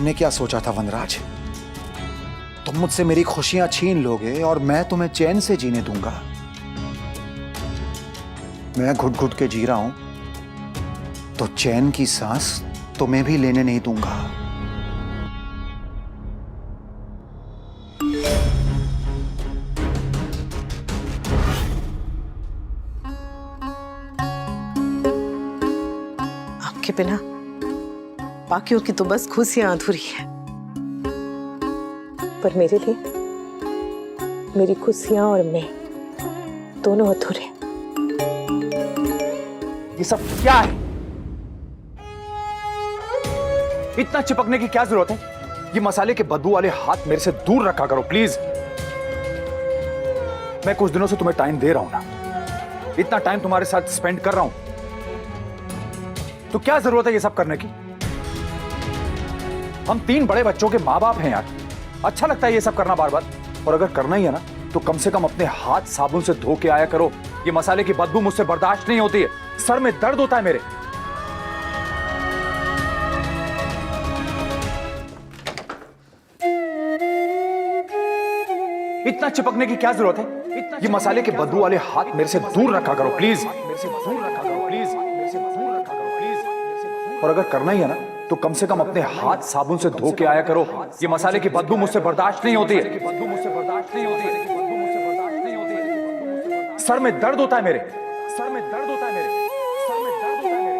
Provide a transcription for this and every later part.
तुमने क्या सोचा था वनराज? तुम मुझसे मेरी खुशियां छीन लोगे और मैं तुम्हें चैन से जीने दूंगा? मैं घुट घुट के जी रहा हूं तो चैन की सांस तुम्हें भी लेने नहीं दूंगा। आपके बिना बाकियों की तो बस खुशियां अधूरी है, पर मेरे लिए मेरी खुशियां और मैं दोनों अधूरे। ये सब क्या है? इतना चिपकने की क्या जरूरत है? ये मसाले के बदबू वाले हाथ मेरे से दूर रखा करो प्लीज। मैं कुछ दिनों से तुम्हें टाइम दे रहा हूं ना, इतना टाइम तुम्हारे साथ स्पेंड कर रहा हूं, तो क्या जरूरत है ये सब करने की? हम 3 बड़े बच्चों के माँ बाप हैं यार। अच्छा लगता है ये सब करना बार बार? और अगर करना ही है ना तो कम से कम अपने हाथ साबुन से धो के आया करो। ये मसाले की बदबू मुझसे बर्दाश्त नहीं होती है, सर में दर्द होता है मेरे। इतना चिपकने की क्या जरूरत है? ये मसाले के बदबू वाले हाथ मेरे से दूर रखा करो प्लीज। और अगर करना ही है ना तो कम से कम अपने हाथ साबुन से धो के आया करो। ये मसाले की बदबू मुझसे बर्दाश्त नहीं होती है। सर में दर्द होता है मेरे, सर में दर्द होता है मेरे, सर में दर्द होता है मेरे।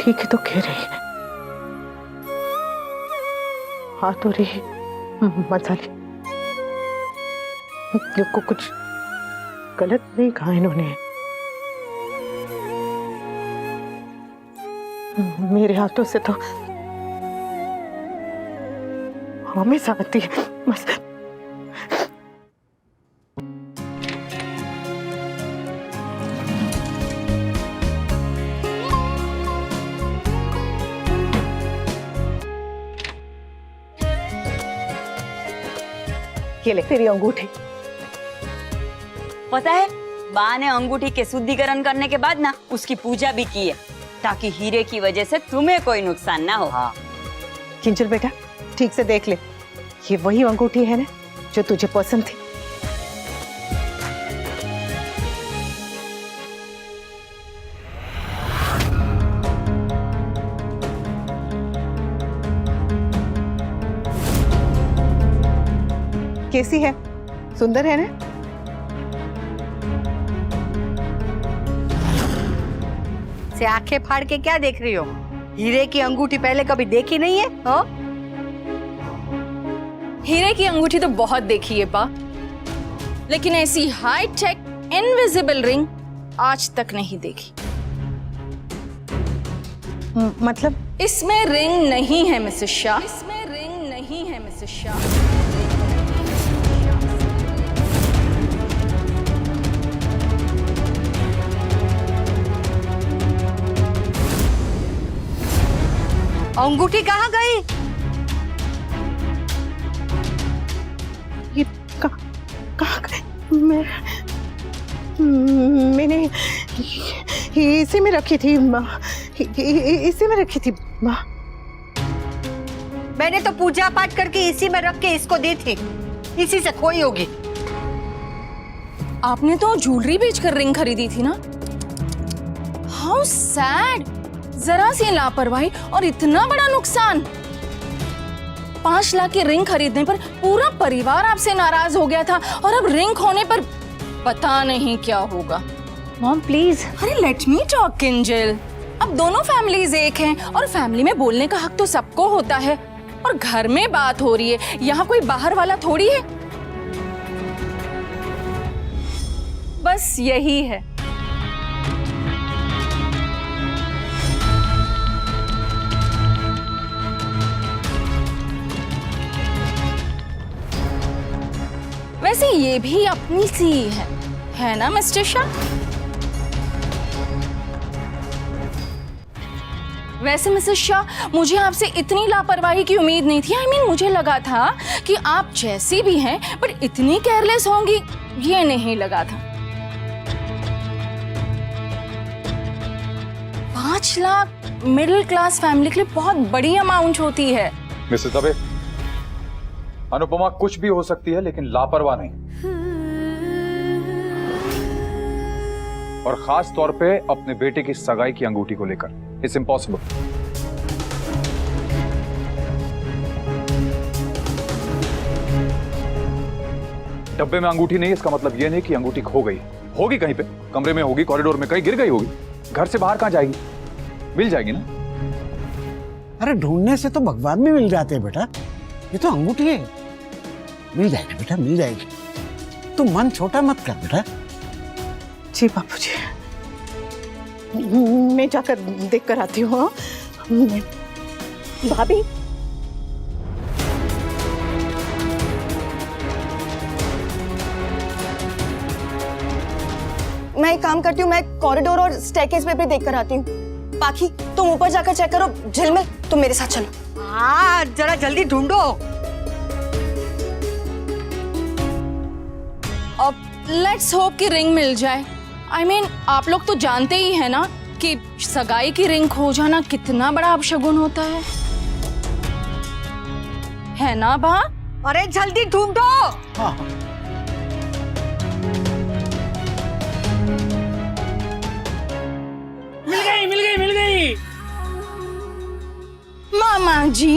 ठीक है तो कह रही है, हाथ हो रही मसाले को कुछ गलत नहीं कहा इन्होंने। मेरे हाथों से तो हमेशा आती है बस। ये ले तेरी अंगूठी। पता है, बा ने अंगूठी के शुद्धिकरण करने के बाद ना उसकी पूजा भी की है, ताकि हीरे की वजह से तुम्हें कोई नुकसान ना हो। हाँ। किंजल बेटा ठीक से देख ले, ये वही अंगूठी है ना जो तुझे पसंद थी? कैसी है? सुंदर है ना? से आंखें फाड़ के क्या देख रही हो? हीरे की अंगूठी पहले कभी देखी नहीं है? हो? हीरे की अंगूठी तो बहुत देखी है पा, लेकिन ऐसी हाई टेक इनविजिबल रिंग आज तक नहीं देखी। मतलब? इसमें रिंग नहीं है मिसेस शाह, इसमें रिंग नहीं है मिसेस शाह। अंगूठी कहाँ गई? ये कहाँ गई? मैंने इसी में रखी थी माँ, इसी में रखी थी माँ। मैंने तो पूजा पाठ करके इसी में रख के इसको दी थी, इसी से खोई होगी। आपने तो ज्वेलरी बेचकर रिंग खरीदी थी ना? हाउ सैड, जरा सी लापरवाही और इतना बड़ा नुकसान। 5 लाख की रिंग खरीदने पर पूरा परिवार आपसे नाराज हो गया था, और अब रिंग खोने पर पता नहीं क्या होगा। Mom please. अरे लेट मी टॉक किंजल। अब दोनों फैमिलीज एक हैं, और फैमिली में बोलने का हक तो सबको होता है। और घर में बात हो रही है, यहाँ कोई बाहर वाला थोड़ी है। बस यही है। वैसे ये भी अपनी सी है ना मिस्टर शाह? वैसे मिसेस शाह, मुझे आपसे इतनी लापरवाही की उम्मीद नहीं थी। मुझे लगा था कि आप जैसी भी हैं, बट इतनी केयरलेस होंगी ये नहीं लगा था। 5 लाख मिडिल क्लास फैमिली के लिए बहुत बड़ी अमाउंट होती है। मिसेस दबे, अनुपमा कुछ भी हो सकती है लेकिन लापरवाह नहीं, और खास तौर पे अपने बेटे की सगाई की अंगूठी को लेकर। It's impossible. डब्बे में अंगूठी नहीं, इसका मतलब यह नहीं कि अंगूठी खो गई। होगी कहीं पे, कमरे में होगी, कॉरिडोर में कहीं गिर गई होगी। घर से बाहर कहां जाएगी? मिल जाएगी ना। अरे ढूंढने से तो भगवान भी मिल जाते हैं बेटा, ये तो अंगूठी है। मिल जाएगी बेटा, मिल जाएगी। तुम मन छोटा मत कर बेटा। जी बापूजी, मैं जाकर देख कर आती हूँ। भाभी, मैं एक काम करती हूँ, मैं कॉरिडोर और स्टेयरकेस पे भी देख कर आती हूँ। पाखी, तुम ऊपर जाकर चेक करो। झिलमिल, तुम मेरे साथ चलो। हाँ, जरा जल्दी ढूंढो। अब लेट्स होप कि रिंग मिल जाए। I mean, आप लोग तो जानते ही है ना कि सगाई की रिंग खो जाना कितना बड़ा अपशगुन होता है ना बा? अरे जल्दी ढूंढो। हाँ मिल गई। मामा जी,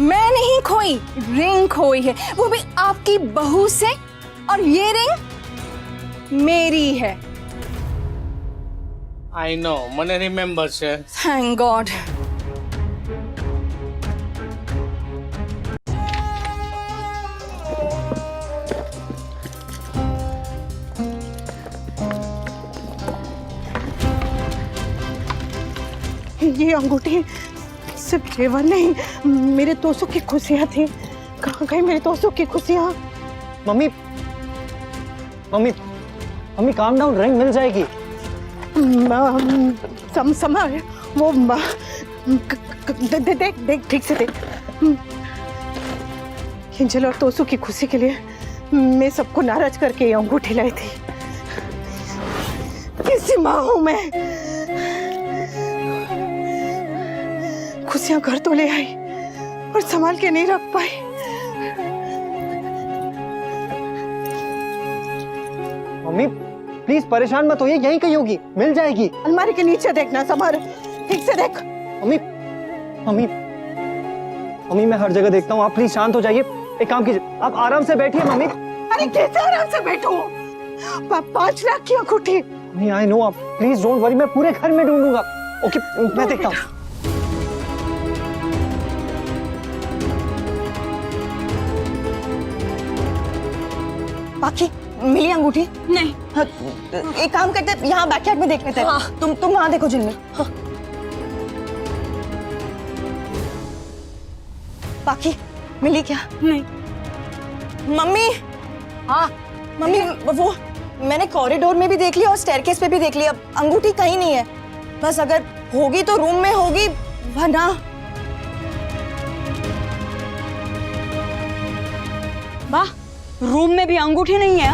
मैं नहीं खोई, रिंग खोई है, वो भी आपकी बहू से, और ये रिंग मेरी है। आई नो, મને રિમેમ્બર છે। Thank God. ये अंगूठी सिर्फ जेवर नहीं, मेरे दोस्तों की खुशियाँ थी। कहाँ गई मेरे दोस्तों की खुशियाँ? Mummy mummy mummy calm down, ring मिल जाएगी। समय वो देख ठीक से देख। हिंजल और तोसू की खुशी के लिए मैं सबको नाराज करके ये अंगूठी लाई थी। किसी माँ हूं मैं। खुशियां घर तो ले आई और संभाल के नहीं रख पाई। मम्मी प्लीज परेशान मत होइए, यहीं कहीं होगी, मिल जाएगी। अलमारी के नीचे देखना, समर ठीक से देख। मम्मी मम्मी मम्मी मैं हर जगह देखता हूँ, आप प्लीज शांत हो जाइए। एक काम कीजिए, आप आराम से बैठिए मम्मी। अरे कैसे आराम से बैठूं? 5 लाख की अंगूठी। मम्मी आई नो, आप प्लीज डोंट वरी, मैं पूरे घर में ढूंढूंगा। ओके, मैं देखता हूँ। पाखी, मिली अंगूठी? नहीं। हाँ, एक काम करते, यहाँ बैकयार्ड में देख लेते हैं। हाँ। तुम वहाँ देखो झिलमिल। हाँ। पाखी, मिली क्या? नहीं। मम्मी। हाँ मम्मी, वो मैंने कॉरिडोर में भी देख लिया और स्टेयरकेस पे भी देख लिया, अंगूठी कहीं नहीं है। बस अगर होगी तो रूम में होगी, वरना। वाह, रूम में भी अंगूठी नहीं है।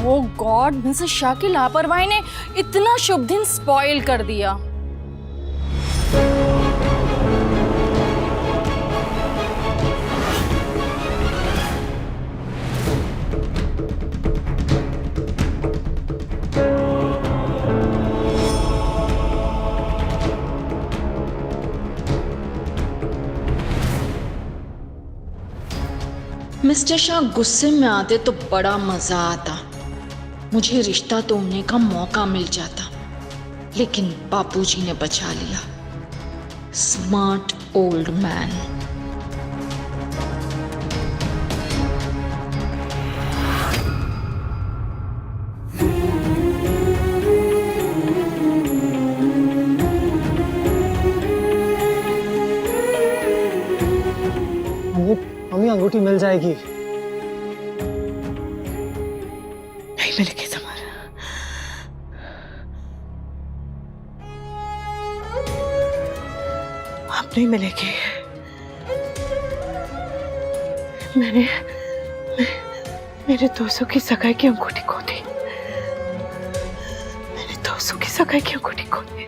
ओह गॉड, मिसेस शाह की लापरवाही ने इतना शुभ दिन स्पॉइल कर दिया। मिस्टर शाह गुस्से में आते तो बड़ा मजा आता, मुझे रिश्ता तोड़ने का मौका मिल जाता, लेकिन बापूजी ने बचा लिया। Smart old man. मम्मी अंगूठी मिल जाएगी। नहीं मिलेगी समर। आप नहीं मिलेगी। मेरे दोस्तों की सगाई की अंगूठी खो दी। मेरे दोस्तों की सगाई की अंगूठी खो दी।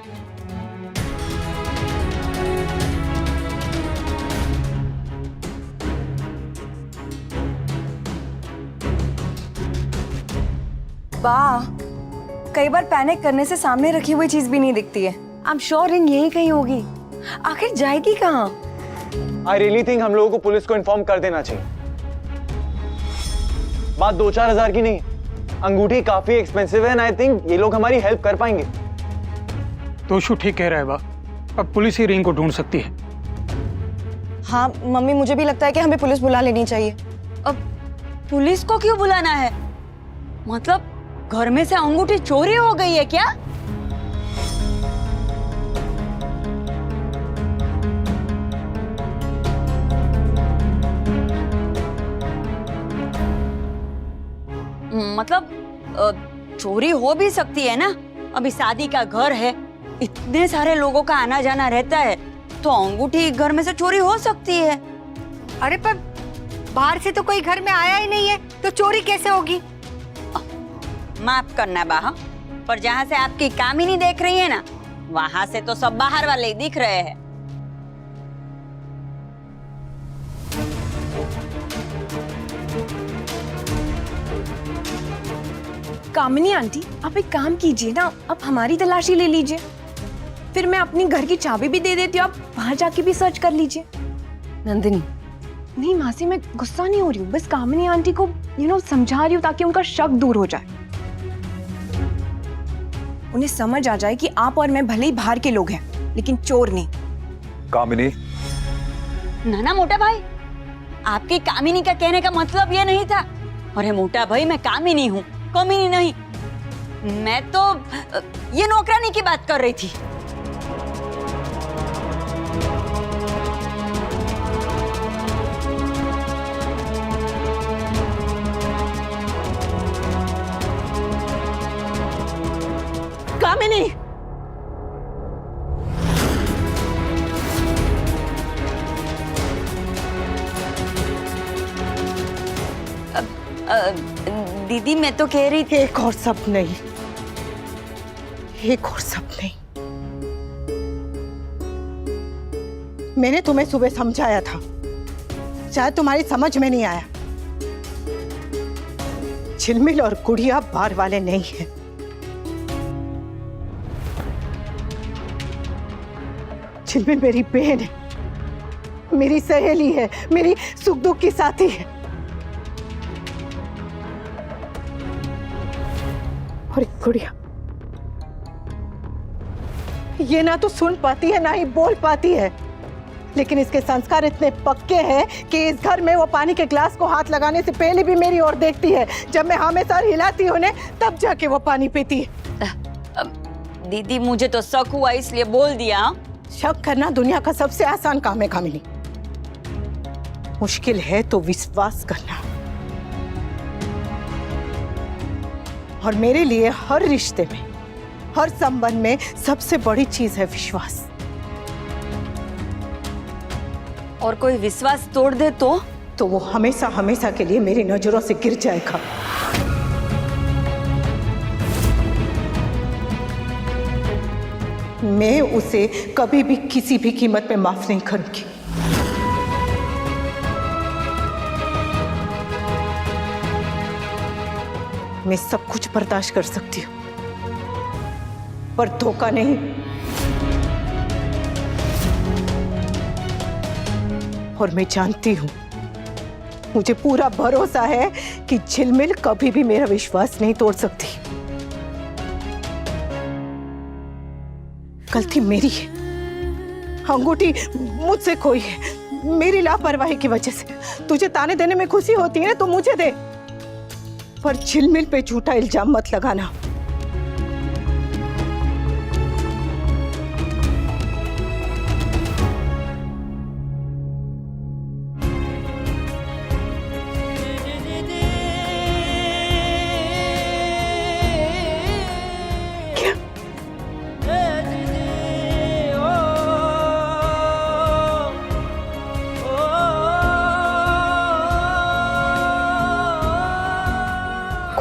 बा, कई बार पैनिक करने से सामने रखी हुई चीज भी नहीं दिखती है। आई एम श्योर रिंग यही कहीं होगी। आखिर जाएगी कहाँ? आई रियली थिंक हम लोगों को पुलिस को इन्फॉर्म कर देना चाहिए। बात 2-4 हजार की नहीं, अंगूठी काफी एक्सपेंसिव है एंड आई थिंक ये लोग हमारी हेल्प कर पाएंगे। तोशु ठीक कह रहा है बा, अब पुलिस ही रिंग को ढूंढ सकती है। हाँ मम्मी, मुझे भी लगता है कि हमें पुलिस बुला लेनी चाहिए। अब पुलिस को क्यों बुलाना है? मतलब घर में से अंगूठी चोरी हो गई है क्या? मतलब चोरी हो भी सकती है ना। अभी शादी का घर है, इतने सारे लोगों का आना जाना रहता है, तो अंगूठी घर में से चोरी हो सकती है। अरे पर बाहर से तो कोई घर में आया ही नहीं है, तो चोरी कैसे होगी? माफ करना बाहा, पर जहाँ से आपकी कामिनी देख रही है ना, वहाँ से तो सब बाहर वाले ही दिख रहे हैं। कामिनी आंटी, आप एक काम कीजिए ना, आप हमारी तलाशी ले लीजिए, फिर मैं अपनी घर की चाबी भी दे देती हूँ, आप वहां जाके भी सर्च कर लीजिए। नंदिनी, नहीं मासी, मैं गुस्सा नहीं हो रही हूँ, बस कामिनी आंटी को समझा रही हूँ ताकि उनका शक दूर हो जाए, उन्हें समझ आ जाए कि आप और मैं भले ही बाहर के लोग हैं लेकिन चोर नहीं। कामिनी, ना मोटा भाई, आपकी कामिनी का कहने का मतलब ये नहीं था। अरे मोटा भाई, मैं कामिनी हूँ, कमीनी नहीं। मैं तो ये नौकरानी की बात कर रही थी। कामिनी, दीदी मैं तो कह रही थी, एक और सब नहीं, एक और सब नहीं। मैंने तुम्हें सुबह समझाया था, शायद तुम्हारी समझ में नहीं आया। झिलमिल और गुड़िया बाहर वाले नहीं हैं। झिलमिल मेरी बहन है, मेरी सहेली है, मेरी सुख दुख की साथी है। और एक गुड़िया, ये ना तो सुन पाती है ना ही बोल पाती है, लेकिन इसके संस्कार इतने पक्के हैं कि इस घर में वो पानी के ग्लास को हाथ लगाने से पहले भी मेरी ओर देखती है। जब मैं हमेशा हिलाती हूँ तब जाके वो पानी पीती है। दीदी मुझे तो शक हुआ इसलिए बोल दिया। शक करना दुनिया का सबसे आसान काम है कामिनी, मुश्किल है तो विश्वास करना। और मेरे लिए हर रिश्ते में, हर संबंध में सबसे बड़ी चीज है विश्वास। और कोई विश्वास तोड़ दे तो वो हमेशा हमेशा के लिए मेरी नजरों से गिर जाएगा। मैं उसे कभी भी किसी भी कीमत पे माफ नहीं करूंगी। मैं सब कुछ बर्दाश्त कर सकती हूँ, पर धोखा नहीं। और मैं जानती हूँ, मुझे पूरा भरोसा है कि झिलमिल कभी भी मेरा विश्वास नहीं तोड़ सकती। गलती मेरी है, अंगूठी मुझसे खोई है, मेरी लापरवाही की वजह से। तुझे ताने देने में खुशी होती है तो मुझे दे, पर झिलमिल पे झूठा इल्जाम मत लगाना।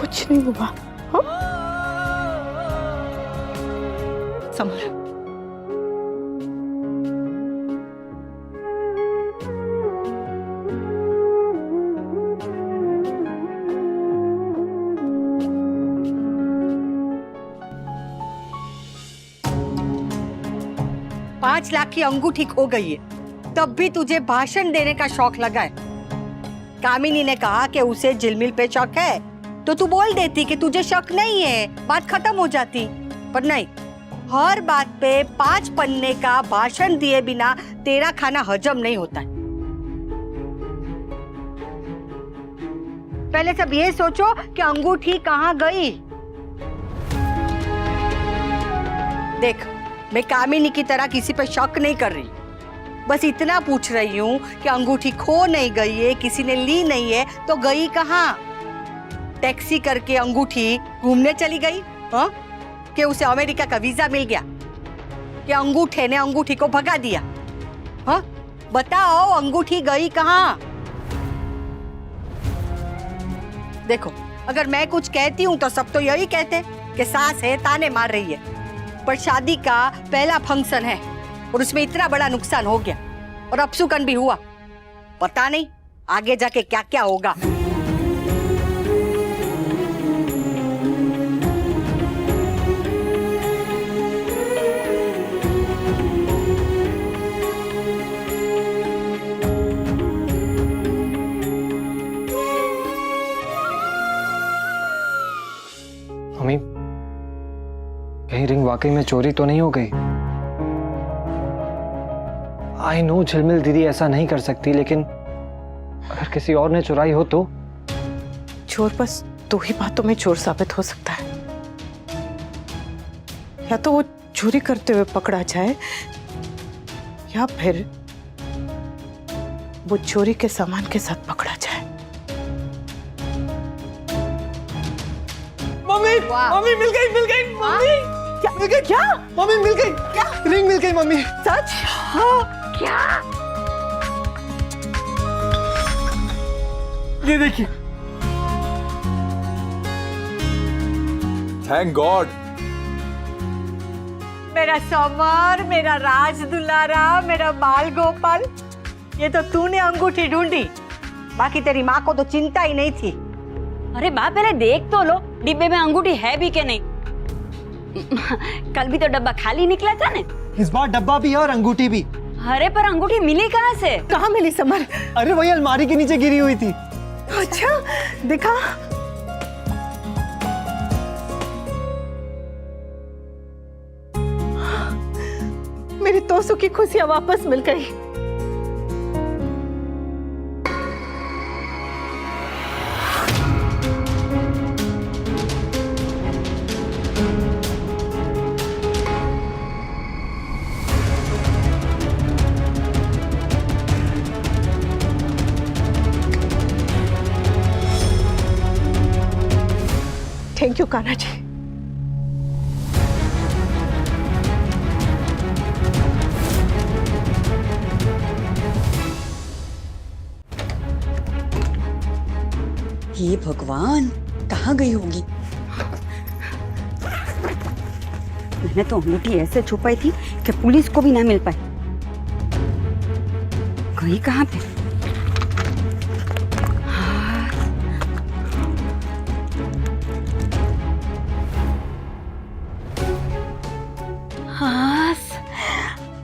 कुछ नहीं हुआ। हाँ? समर, पांच लाख की अंगूठी खो गई है, तब भी तुझे भाषण देने का शौक लगा है। कामिनी ने कहा कि उसे झिलमिल पे शक है, तो तू बोल देती कि तुझे शक नहीं है, बात खत्म हो जाती। पर नहीं, हर बात पे 5 पन्ने का भाषण दिए बिना तेरा खाना हजम नहीं होता है। पहले सब ये सोचो कि अंगूठी कहाँ गई। देख, मैं कामिनी की तरह किसी पे शक नहीं कर रही, बस इतना पूछ रही हूँ कि अंगूठी खो नहीं गई है, किसी ने ली नहीं है तो गई कहाँ? टैक्सी करके अंगूठी घूमने चली गई? हाँ? कि उसे अमेरिका का वीजा मिल गया? कि अंगूठे ने अंगूठी को भगा दिया? हाँ? बताओ, अंगूठी गई कहाँ? देखो, अगर मैं कुछ कहती हूँ तो सब तो यही कहते कि सास है, ताने मार रही है। पर शादी का पहला फंक्शन है और उसमें इतना बड़ा नुकसान हो गया और अपसुकन भी हुआ। पता नहीं आगे जाके क्या क्या होगा। मम्मी, कहीं रिंग वाकई में चोरी तो नहीं हो गई? आई नो झिलमिल दीदी ऐसा नहीं कर सकती, लेकिन अगर किसी और ने चुराई हो तो? चोर बस 2 ही बातों में चोर साबित हो सकता है। या तो वो चोरी करते हुए पकड़ा जाए, या फिर वो चोरी के सामान के साथ पकड़ा जाए। मम्मी, मम्मी मिल गई, मम्मी। क्या मिल गई? क्या मम्मी मिल गई, क्या रिंग मिल गई मम्मी। सच? हाँ। क्या? ये देखिए। Thank God. मेरा समर, मेरा राज दुलारा, मेरा बाल गोपाल, ये तो तूने अंगूठी ढूंढी, बाकी तेरी माँ को तो चिंता ही नहीं थी। अरे माँ, पहले देख तो लो डिब्बे में अंगूठी है भी कि नहीं। कल भी तो डब्बा खाली निकला था ना। इस बार डब्बा भी है और अंगूठी भी। अरे पर अंगूठी मिली कहाँ से? कहाँ मिली समर? अरे वही अलमारी के नीचे गिरी हुई थी। अच्छा, दिखा। मेरी तोसू की खुशियां वापस मिल गई। Thank you Kanha ji. ये भगवान, कहाँ गई होगी? मैंने तो अंगूठी ऐसे छुपाई थी कि पुलिस को भी ना मिल पाई। गई कहाँ पे?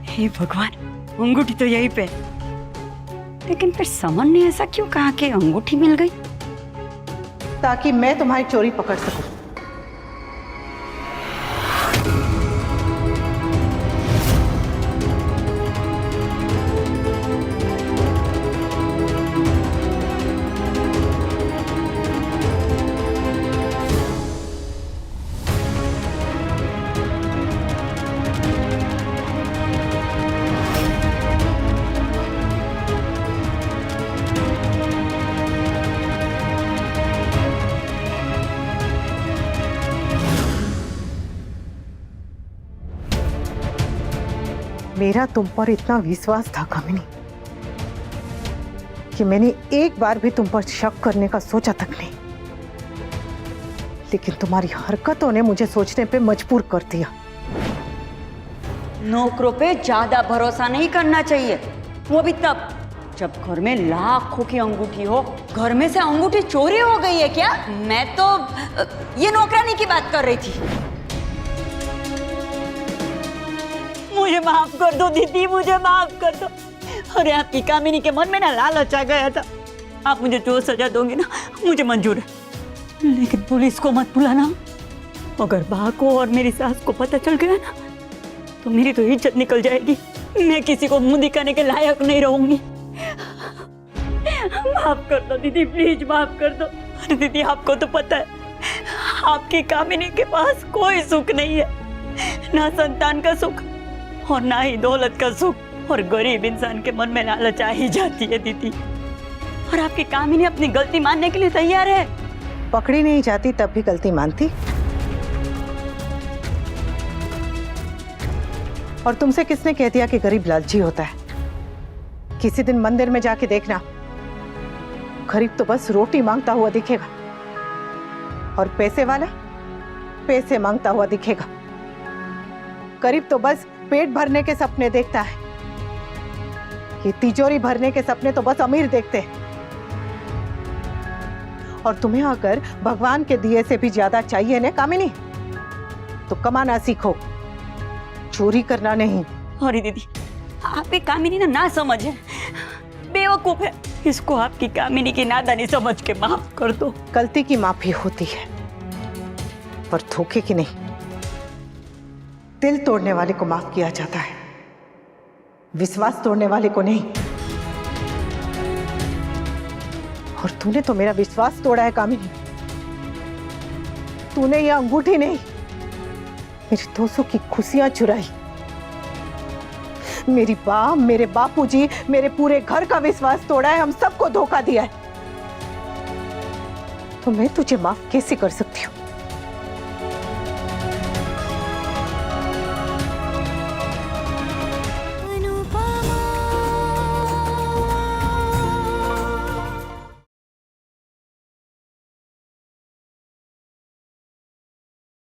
हे भगवान, अंगूठी तो यहीं पे। लेकिन फिर समन ने ऐसा क्यों कहा कि अंगूठी मिल गई? ताकि मैं तुम्हारी चोरी पकड़ सकूं। मेरा तुम पर इतना विश्वास था कामिनी कि मैंने एक बार भी तुम पर शक करने का सोचा तक नहीं। लेकिन तुम्हारी हरकतों ने मुझे सोचने पे मजबूर कर दिया। नौकरों पे ज्यादा भरोसा नहीं करना चाहिए, वो भी तब जब घर में लाखों की अंगूठी हो। घर में से अंगूठी चोरी हो गई है क्या? मैं तो ये नौकरानी की बात कर रही थी। मुझे माफ कर दो दीदी, मुझे माफ कर दो। अरे आपकी कामिनी के मन में ना लालच आ गया था। आप मुझे जो सजा दोगे ना मुझे मंजूर है, लेकिन पुलिस को मत बुलाना। अगर बा को और मेरी सास को पता चल गया ना तो मेरी तो इज्जत निकल जाएगी। मैं किसी को मुंह दिखाने के लायक नहीं रहूंगी। माफ कर दो दीदी, प्लीज माफ कर दो। अरे दीदी आपको तो पता है आपकी कामिनी के पास कोई सुख नहीं है, ना संतान का सुख और ना ही दौलत का सुख। और गरीब इंसान के मन में लालच आ ही जाती है दीदी। और आपकी कामिनी अपनी गलती मानने के लिए तैयार है। पकड़ी नहीं जाती तब भी गलती मानती। और तुमसे किसने कह दिया कि गरीब लालची होता है? किसी दिन मंदिर में जाके देखना, गरीब तो बस रोटी मांगता हुआ दिखेगा और पैसे वाला पैसे मांगता हुआ दिखेगा। गरीब तो बस पेट भरने के सपने देखता है, ये तिजोरी भरने के सपने तो बस अमीर देखते हैं। और तुम्हें अगर भगवान के दिए से भी ज्यादा चाहिए ना कामिनी, तो कमाना सीखो, चोरी करना नहीं। अरे दीदी आपकी कामिनी ना समझ है, बेवकूफ है। इसको आपकी कामिनी की नादानी समझ के माफ कर दो। गलती की माफी होती है पर धोखे की नहीं। दिल तोड़ने वाले को माफ किया जाता है, विश्वास तोड़ने वाले को नहीं। और तूने तो मेरा विश्वास तोड़ा है कामिनी। तूने ये अंगूठी नहीं, मेरे दोस्तों की खुशियां चुराई। मेरी मां, मेरे बापूजी, मेरे पूरे घर का विश्वास तोड़ा है, हम सबको धोखा दिया है। तो मैं तुझे माफ कैसे कर सकती हूँ?